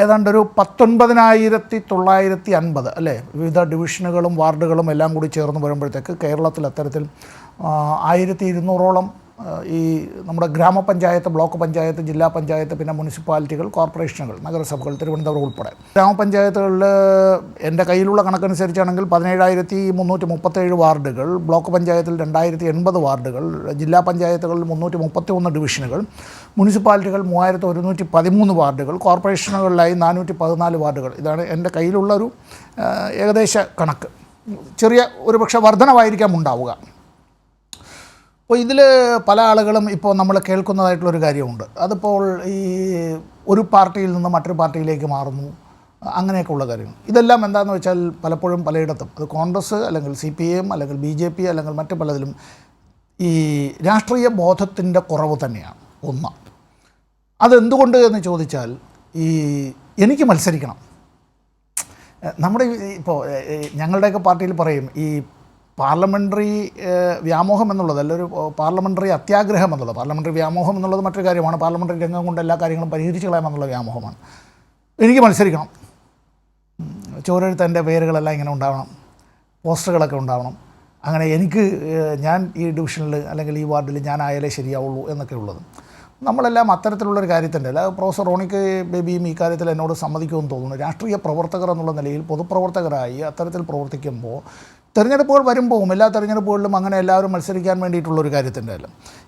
ഏതാണ്ടൊരു 19,950 അല്ലേ, വിവിധ ഡിവിഷനുകളും വാർഡുകളും എല്ലാം കൂടി ചേർന്ന് വരുമ്പോഴത്തേക്ക് കേരളത്തിൽ അത്തരത്തിൽ 1200ഓളം ഈ നമ്മുടെ ഗ്രാമപഞ്ചായത്ത്, ബ്ലോക്ക് പഞ്ചായത്ത്, ജില്ലാ പഞ്ചായത്ത്, പിന്നെ മുനിസിപ്പാലിറ്റികൾ, കോർപ്പറേഷനുകൾ, നഗരസഭകൾ, തിരുവനന്തപുരം ഉൾപ്പെടെ ഗ്രാമപഞ്ചായത്തുകളിൽ എൻ്റെ കയ്യിലുള്ള കണക്കനുസരിച്ചാണെങ്കിൽ 17,337 വാർഡുകൾ, ബ്ലോക്ക് പഞ്ചായത്തിൽ 2,080 വാർഡുകൾ, ജില്ലാ പഞ്ചായത്തുകളിൽ 331 ഡിവിഷനുകൾ, മുനിസിപ്പാലിറ്റികൾ 3,113 വാർഡുകൾ, കോർപ്പറേഷനുകളിലായി 414 വാർഡുകൾ. ഇതാണ് എൻ്റെ കയ്യിലുള്ളൊരു ഏകദേശ കണക്ക്. ചെറിയ ഒരു പക്ഷേ വർധനവായിരിക്കാം ഉണ്ടാവുക. അപ്പോൾ ഇതിൽ പല ആളുകളും ഇപ്പോൾ നമ്മൾ കേൾക്കുന്നതായിട്ടുള്ളൊരു കാര്യമുണ്ട്. അതിപ്പോൾ ഈ ഒരു പാർട്ടിയിൽ നിന്ന് മറ്റൊരു പാർട്ടിയിലേക്ക് മാറുന്നു, അങ്ങനെയൊക്കെയുള്ള കാര്യങ്ങൾ. ഇതെല്ലാം എന്താണെന്ന് വെച്ചാൽ പലപ്പോഴും പലയിടത്തും അത് കോൺഗ്രസ് അല്ലെങ്കിൽ CPM അല്ലെങ്കിൽ BJP അല്ലെങ്കിൽ മറ്റു പലതിലും ഈ രാഷ്ട്രീയ ബോധത്തിൻ്റെ കുറവ് തന്നെയാണ് ഒന്ന്. അതെന്തുകൊണ്ട് എന്ന് ചോദിച്ചാൽ എനിക്ക് മത്സരിക്കണം. നമ്മുടെ ഇപ്പോൾ ഞങ്ങളുടെയൊക്കെ പാർട്ടിയിൽ പറയും ഈ പാർലമെൻ്ററി വ്യാമോഹം എന്നുള്ളത്, അല്ല ഒരു പാർലമെൻ്ററി അത്യാഗ്രഹം എന്നുള്ളത്. പാർലമെൻ്ററി വ്യാമോഹം എന്നുള്ളത് മറ്റൊരു കാര്യമാണ്. പാർലമെൻ്ററി രംഗം കൊണ്ട് എല്ലാ കാര്യങ്ങളും പരിഹരിച്ച് കളയാമെന്നുള്ള വ്യാമോഹമാണ്. എനിക്ക് മത്സരിക്കണം, ചോരെഴുത്തൻ്റെ പേരുകളെല്ലാം ഇങ്ങനെ ഉണ്ടാവണം, പോസ്റ്ററുകളൊക്കെ ഉണ്ടാവണം, അങ്ങനെ ഞാൻ ഈ ഡിവിഷനിൽ അല്ലെങ്കിൽ ഈ വാർഡിൽ ഞാനായാലേ ശരിയാവുള്ളൂ എന്നൊക്കെ ഉള്ളത്. നമ്മളെല്ലാം അത്തരത്തിലുള്ളൊരു കാര്യത്തിൻ്റെ അല്ല. പ്രൊഫസർ റോണിക്ക് ബേബിയും ഈ കാര്യത്തിൽ എന്നോട് സമ്മതിക്കുമെന്ന് തോന്നുന്നു. രാഷ്ട്രീയ പ്രവർത്തകർ എന്നുള്ള നിലയിൽ പൊതുപ്രവർത്തകരായി അത്തരത്തിൽ പ്രവർത്തിക്കുമ്പോൾ തെരഞ്ഞെടുപ്പുകൾ വരുമ്പോഴും എല്ലാ തെരഞ്ഞെടുപ്പുകളിലും അങ്ങനെ എല്ലാവരും മത്സരിക്കാൻ വേണ്ടിയിട്ടുള്ളൊരു കാര്യത്തിൻ്റെ അല്ല.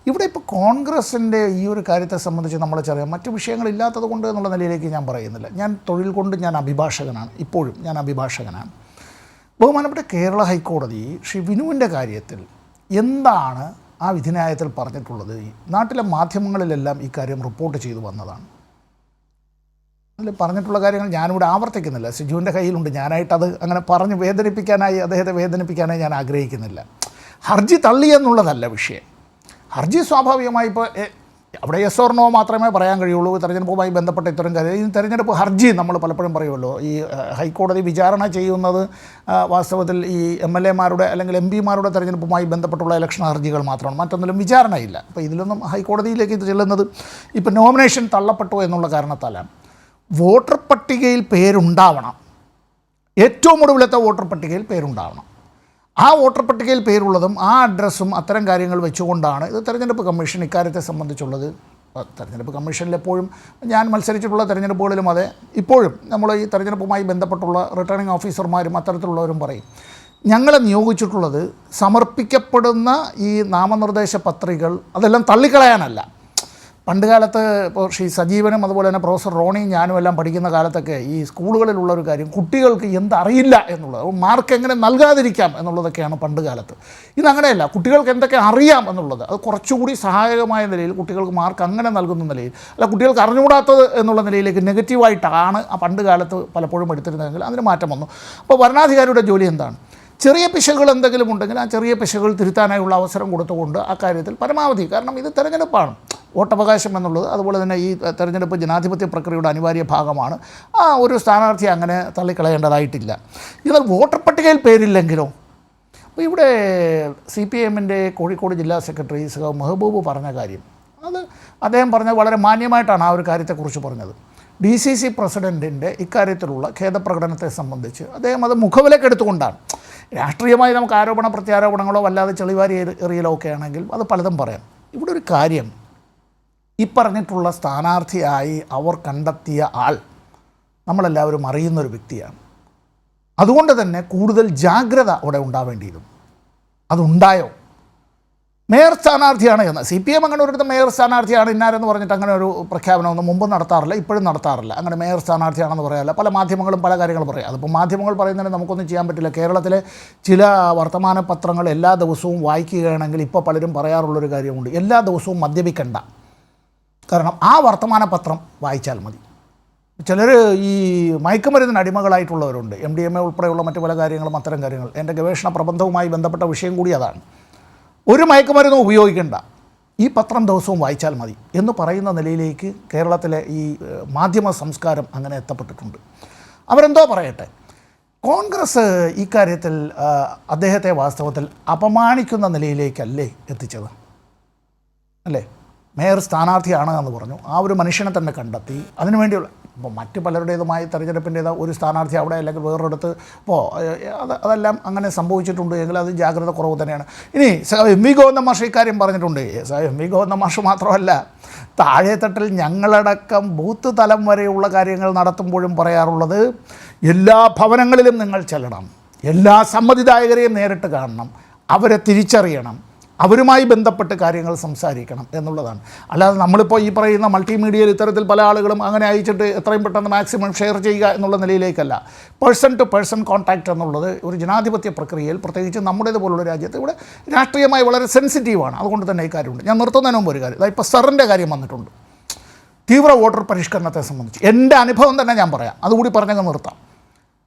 ഇവിടെ ഇപ്പോൾ കോൺഗ്രസിൻ്റെ ഈ ഒരു കാര്യത്തെ സംബന്ധിച്ച് നമ്മളറിയാം. മറ്റു വിഷയങ്ങളില്ലാത്തത് കൊണ്ട് എന്നുള്ള നിലയിലേക്ക് ഞാൻ പറയുന്നില്ല. ഞാൻ തൊഴിൽ കൊണ്ട് ഞാൻ അഭിഭാഷകനാണ്, ഇപ്പോഴും ഞാൻ അഭിഭാഷകനാണ്. ബഹുമാനപ്പെട്ട കേരള ഹൈക്കോടതി ശ്രീ വിനുവിൻ്റെ കാര്യത്തിൽ എന്താണ് ആ വിധിന്യായത്തിൽ പറഞ്ഞിട്ടുള്ളത്? നാട്ടിലെ മാധ്യമങ്ങളിലെല്ലാം ഈ കാര്യം റിപ്പോർട്ട് ചെയ്തു വന്നതാണ്. അതിൽ പറഞ്ഞിട്ടുള്ള കാര്യങ്ങൾ ഞാനിവിടെ ആവർത്തിക്കുന്നില്ല. സിജുവിൻ്റെ കയ്യിലുണ്ട്. ഞാനായിട്ടത് അങ്ങനെ പറഞ്ഞ് അദ്ദേഹത്തെ വേദനിപ്പിക്കാനായി ഞാൻ ആഗ്രഹിക്കുന്നില്ല. ഹർജി തള്ളി എന്നുള്ളതല്ല വിഷയം. ഹർജി സ്വാഭാവികമായി ഇപ്പോൾ അവിടെ യെസ് ഓർ നോ മാത്രമേ പറയാൻ കഴിയുള്ളൂ. തെരഞ്ഞെടുപ്പുമായി ബന്ധപ്പെട്ട ഇത്തരം കാര്യം ഈ തെരഞ്ഞെടുപ്പ് ഹർജി നമ്മൾ പലപ്പോഴും പറയുമല്ലോ. ഈ ഹൈക്കോടതി വിചാരണ ചെയ്യുന്നത് വാസ്തവത്തിൽ ഈ MLA-മാരുടെ അല്ലെങ്കിൽ MP-മാരുടെ തെരഞ്ഞെടുപ്പുമായി ബന്ധപ്പെട്ടുള്ള ഇലക്ഷൻ ഹർജികൾ മാത്രമാണ്. മറ്റൊന്നിലും വിചാരണയില്ല. അപ്പോൾ ഇതിലൊന്നും ഹൈക്കോടതിയിലേക്ക് ഇത് ചെല്ലുന്നത് ഇപ്പോൾ നോമിനേഷൻ തള്ളപ്പെട്ടു എന്നുള്ള കാരണത്താലാണ്. വോട്ടർ പട്ടികയിൽ പേരുണ്ടാവണം. ഏറ്റവും ഒടുവിലത്തെ വോട്ടർ പട്ടികയിൽ പേരുണ്ടാവണം. ആ വോട്ടർ പട്ടികയിൽ പേരുള്ളതും ആ അഡ്രസ്സും അത്തരം കാര്യങ്ങൾ വെച്ചുകൊണ്ടാണ് ഇത് തെരഞ്ഞെടുപ്പ് കമ്മീഷൻ ഇക്കാര്യത്തെ സംബന്ധിച്ചുള്ളത്. തെരഞ്ഞെടുപ്പ് കമ്മീഷനിൽ എപ്പോഴും ഞാൻ മത്സരിച്ചിട്ടുള്ള തെരഞ്ഞെടുപ്പുകളിലും അതെ, ഇപ്പോഴും നമ്മൾ ഈ തെരഞ്ഞെടുപ്പുമായി ബന്ധപ്പെട്ടുള്ള റിട്ടേണിംഗ് ഓഫീസർമാരും അത്തരത്തിലുള്ളവരും പറയും, ഞങ്ങളെ നിയോഗിച്ചിട്ടുള്ളത് സമർപ്പിക്കപ്പെടുന്ന ഈ നാമനിർദ്ദേശ പത്രികകൾ അതെല്ലാം തള്ളിക്കളയാനല്ല. പണ്ട് കാലത്ത് ഇപ്പോൾ ശ്രീ സജീവനും അതുപോലെ തന്നെ പ്രൊഫസർ റോണിയും ഞാനും എല്ലാം പഠിക്കുന്ന കാലത്തൊക്കെ ഈ സ്കൂളുകളിലുള്ളൊരു കാര്യം കുട്ടികൾക്ക് എന്തറിയില്ല എന്നുള്ളത്, മാർക്ക് എങ്ങനെ നൽകാതിരിക്കാം എന്നുള്ളതൊക്കെയാണ് പണ്ട് കാലത്ത്. ഇതങ്ങനെയല്ല. കുട്ടികൾക്ക് എന്തൊക്കെ അറിയാം എന്നുള്ളത് അത് കുറച്ചുകൂടി സഹായകമായ നിലയിൽ കുട്ടികൾക്ക് മാർക്ക് അങ്ങനെ നൽകുന്ന നിലയിൽ, അല്ല കുട്ടികൾക്ക് അറിഞ്ഞുകൂടാത്തത് എന്നുള്ള നിലയിലേക്ക് നെഗറ്റീവായിട്ടാണ് ആ പണ്ട് കാലത്ത് പലപ്പോഴും എടുത്തിരുന്നതെങ്കിൽ അതിന് മാറ്റം വന്നു. അപ്പോൾ ഭരണാധികാരിയുടെ ജോലി എന്താണ്? ചെറിയ പിശകുകൾ എന്തെങ്കിലും ഉണ്ടെങ്കിൽ ആ ചെറിയ പിശകുകൾ തിരുത്താനായുള്ള അവസരം കൊടുത്തുകൊണ്ട് ആ കാര്യത്തിൽ പരമാവധി, കാരണം ഇത് തെരഞ്ഞെടുപ്പാണ്, വോട്ടവകാശം എന്നുള്ളത് അതുപോലെ തന്നെ ഈ തെരഞ്ഞെടുപ്പ് ജനാധിപത്യ പ്രക്രിയയുടെ അനിവാര്യ ഭാഗമാണ്. ആ ഒരു സ്ഥാനാർത്ഥിയെ അങ്ങനെ തള്ളിക്കളയേണ്ടതായിട്ടില്ല. എന്നാൽ വോട്ടർ പട്ടികയിൽ പേരില്ലെങ്കിലോ? അപ്പോൾ ഇവിടെ CPM-ൻ്റെ കോഴിക്കോട് ജില്ലാ സെക്രട്ടറി മെഹബൂബ് പറഞ്ഞ കാര്യം, അത് അദ്ദേഹം പറഞ്ഞത് വളരെ മാന്യമായിട്ടാണ് ആ ഒരു കാര്യത്തെക്കുറിച്ച് പറഞ്ഞത്. DCC പ്രസിഡൻറ്റിൻ്റെ ഇക്കാര്യത്തിലുള്ള ഖേദപ്രകടനത്തെ സംബന്ധിച്ച് അദ്ദേഹം അത് മുഖവിലക്കെടുത്തുകൊണ്ടാണ്. രാഷ്ട്രീയമായി നമുക്ക് ആരോപണ പ്രത്യാരോപണങ്ങളോ വല്ലാതെ ചെളിവാരി എറിയലോ ഒക്കെ ആണെങ്കിൽ അത് പലതും പറയാം. ഇവിടെ ഒരു കാര്യം, ഈ പറഞ്ഞിട്ടുള്ള സ്ഥാനാർത്ഥിയായി അവർ കണ്ടെത്തിയ ആൾ നമ്മളെല്ലാവരും അറിയുന്നൊരു വ്യക്തിയാണ്. അതുകൊണ്ട് തന്നെ കൂടുതൽ ജാഗ്രത അവിടെ ഉണ്ടാവേണ്ടിയിരുന്നു. അതുണ്ടായോ? മേയർ സ്ഥാനാർത്ഥിയാണ് എന്ന് CPM അങ്ങനെ ഒരിടത്ത് മേയർ സ്ഥാനാർത്ഥിയാണ് ഇന്നാരെന്ന് പറഞ്ഞിട്ട് അങ്ങനെ ഒരു പ്രഖ്യാപനമൊന്നും മുമ്പ് നടത്താറില്ല, ഇപ്പോഴും നടത്താറില്ല. അങ്ങനെ മേയർ സ്ഥാനാർത്ഥിയാണെന്ന് പറയാറില്ല. പല മാധ്യമങ്ങളും പല കാര്യങ്ങളും പറയാം. അതിപ്പോൾ മാധ്യമങ്ങൾ പറയുന്നതിന് നമുക്കൊന്നും ചെയ്യാൻ പറ്റില്ല. കേരളത്തിലെ ചില വർത്തമാന പത്രങ്ങൾ എല്ലാ ദിവസവും വായിക്കുകയാണെങ്കിൽ ഇപ്പോൾ പലരും പറയാറുള്ളൊരു കാര്യമുണ്ട്, എല്ലാ ദിവസവും മദ്യപിക്കണ്ട, കാരണം ആ വർത്തമാന പത്രം വായിച്ചാൽ മതി. ചിലർ ഈ മയക്കുമരുന്നിന് അടിമകളായിട്ടുള്ളവരുണ്ട്. MDMA ഉൾപ്പെടെയുള്ള മറ്റു പല കാര്യങ്ങളും അത്തരം കാര്യങ്ങൾ. എൻ്റെ ഗവേഷണ പ്രബന്ധവുമായി ബന്ധപ്പെട്ട വിഷയം കൂടി അതാണ്. ഒരു മയക്കുമരുന്നും ഉപയോഗിക്കേണ്ട, ഈ പത്രം ദിവസവും വായിച്ചാൽ മതി എന്ന് പറയുന്ന നിലയിലേക്ക് കേരളത്തിലെ ഈ മാധ്യമ സംസ്കാരം അങ്ങനെ എത്തപ്പെട്ടിട്ടുണ്ട്. അവരെന്തോ പറയട്ടെ, കോൺഗ്രസ് ഈ കാര്യത്തിൽ അദ്ദേഹത്തെ വാസ്തവത്തിൽ അപമാനിക്കുന്ന നിലയിലേക്കല്ലേ എത്തിച്ചത്? അല്ലേ? മേയർ സ്ഥാനാർത്ഥിയാണ് എന്ന് പറഞ്ഞു, ആ ഒരു മനുഷ്യനെ തന്നെ കണ്ടെത്തി, അതിനുവേണ്ടിയുള്ള ഇപ്പോൾ മറ്റ് പലരുടേതുമായി തെരഞ്ഞെടുപ്പിൻ്റേത് ഒരു സ്ഥാനാർത്ഥി അവിടെ അല്ലെങ്കിൽ വേറൊരിടത്ത് ഇപ്പോൾ അതെല്ലാം അങ്ങനെ സംഭവിച്ചിട്ടുണ്ട് എങ്കിൽ അത് ജാഗ്രത കുറവ് തന്നെയാണ്. ഇനി എം വി ഗോവിന്ദൻ മാഷ് ഇക്കാര്യം പറഞ്ഞിട്ടുണ്ട്. എം വി ഗോവിന്ദൻ മാഷ് മാത്രമല്ല, താഴെത്തട്ടിൽ ഞങ്ങളടക്കം ബൂത്ത് തലം വരെയുള്ള കാര്യങ്ങൾ നടത്തുമ്പോഴും പറയാറുള്ളത്, എല്ലാ ഭവനങ്ങളിലും നിങ്ങൾ ചെല്ലണം, എല്ലാ സമ്മതിദായകരെയും നേരിട്ട് കാണണം, അവരെ തിരിച്ചറിയണം, അവരുമായി ബന്ധപ്പെട്ട് കാര്യങ്ങൾ സംസാരിക്കണം എന്നുള്ളതാണ്. അല്ലാതെ നമ്മളിപ്പോൾ ഈ പറയുന്ന മൾട്ടിമീഡിയയിൽ ഇത്തരത്തിൽ പല ആളുകളും അങ്ങനെ അയച്ചിട്ട് എത്രയും പെട്ടെന്ന് മാക്സിമം ഷെയർ ചെയ്യുക എന്നുള്ള നിലയിലേക്കല്ല. പേഴ്സൺ ടു പേഴ്സൺ കോൺടാക്റ്റ് എന്നുള്ളത് ഒരു ജനാധിപത്യ പ്രക്രിയയിൽ, പ്രത്യേകിച്ച് നമ്മുടേതുപോലുള്ള രാജ്യത്ത് ഇവിടെ രാഷ്ട്രീയമായി വളരെ സെൻസിറ്റീവാണ്. അതുകൊണ്ട് തന്നെ ഈ കാര്യമുണ്ട്. ഞാൻ നിർത്തുന്നതിന് മുമ്പ് ഒരു കാര്യം, ഇപ്പോൾ സെറിൻ്റെ കാര്യം വന്നിട്ടുണ്ട്. തീവ്ര വോട്ടർ പരിഷ്കരണത്തെ സംബന്ധിച്ച് എൻ്റെ അനുഭവം തന്നെ ഞാൻ പറയാം, അതുകൂടി പറഞ്ഞങ്ങ് നിർത്താം.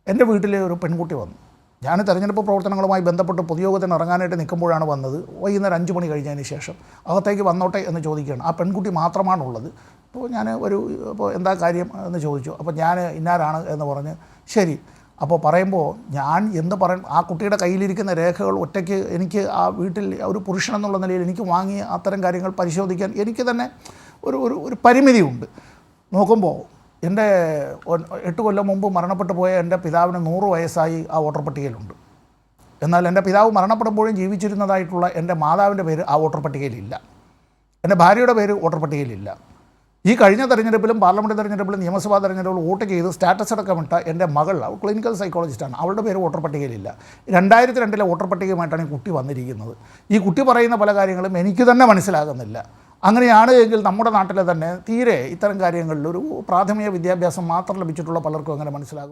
എൻ്റെ വീട്ടിലെ ഒരു പെൺകുട്ടി വന്നു. ഞാൻ തെരഞ്ഞെടുപ്പ് പ്രവർത്തനങ്ങളുമായി ബന്ധപ്പെട്ട് പൊതുയോഗത്തിന് ഇറങ്ങാനായിട്ട് നിൽക്കുമ്പോഴാണ് വന്നത്. വൈകുന്നേരം 5 മണി കഴിഞ്ഞതിന് ശേഷം അകത്തേക്ക് വന്നോട്ടെ എന്ന് ചോദിക്കുകയാണ്. ആ പെൺകുട്ടി മാത്രമാണുള്ളത്. അപ്പോൾ ഞാൻ ഇപ്പോൾ എന്താ കാര്യം എന്ന് ചോദിച്ചു. അപ്പോൾ ഞാൻ ഇന്നാരാണ് എന്ന് പറഞ്ഞ് ശരി. അപ്പോൾ പറയുമ്പോൾ ഞാൻ എന്ത് പറയും, ആ കുട്ടിയുടെ കയ്യിലിരിക്കുന്ന രേഖകൾ ഒറ്റയ്ക്ക് എനിക്ക് ആ വീട്ടിൽ ഒരു പുരുഷൻ എന്നുള്ള നിലയിൽ എനിക്ക് വാങ്ങി അത്തരം കാര്യങ്ങൾ പരിശോധിക്കാൻ എനിക്ക് തന്നെ ഒരു പരിമിതിയുണ്ട്. നോക്കുമ്പോൾ എൻ്റെ 8 കൊല്ലം മുമ്പ് മരണപ്പെട്ടു പോയ എൻ്റെ പിതാവിന് 100 വയസ്സായി ആ വോട്ടർ പട്ടികയിലുണ്ട്. എന്നാൽ എൻ്റെ പിതാവ് മരണപ്പെടുമ്പോഴും ജീവിച്ചിരുന്നതായിട്ടുള്ള എൻ്റെ മാതാവിൻ്റെ പേര് ആ വോട്ടർ പട്ടികയിലില്ല. എൻ്റെ ഭാര്യയുടെ പേര് വോട്ടർ പട്ടികയിലില്ല. ഈ കഴിഞ്ഞ തെരഞ്ഞെടുപ്പിലും പാർലമെൻറ്റ് തെരഞ്ഞെടുപ്പിലും നിയമസഭാ തെരഞ്ഞെടുപ്പിലും വോട്ട് ചെയ്ത് സ്റ്റാറ്റസ് അടക്കമിട്ട എൻ്റെ മകൾ, അവൾ ക്ലിനിക്കൽ സൈക്കോളജിസ്റ്റാണ്, അവളുടെ പേര് വോട്ടർ പട്ടികയിലില്ല. 2002 വോട്ടർ പട്ടികയുമായിട്ടാണ് ഈ കുട്ടി വന്നിരിക്കുന്നത്. ഈ കുട്ടി പറയുന്ന പല കാര്യങ്ങളും എനിക്ക് തന്നെ മനസ്സിലാകുന്നില്ല. അങ്ങനെയാണ് എങ്കിൽ നമ്മുടെ നാട്ടിലെ തന്നെ തീരെ ഇത്തരം കാര്യങ്ങളിൽ ഒരു പ്രാഥമിക വിദ്യാഭ്യാസം മാത്രം ലഭിച്ചിട്ടുള്ള പലർക്കും അങ്ങനെ മനസ്സിലാകും.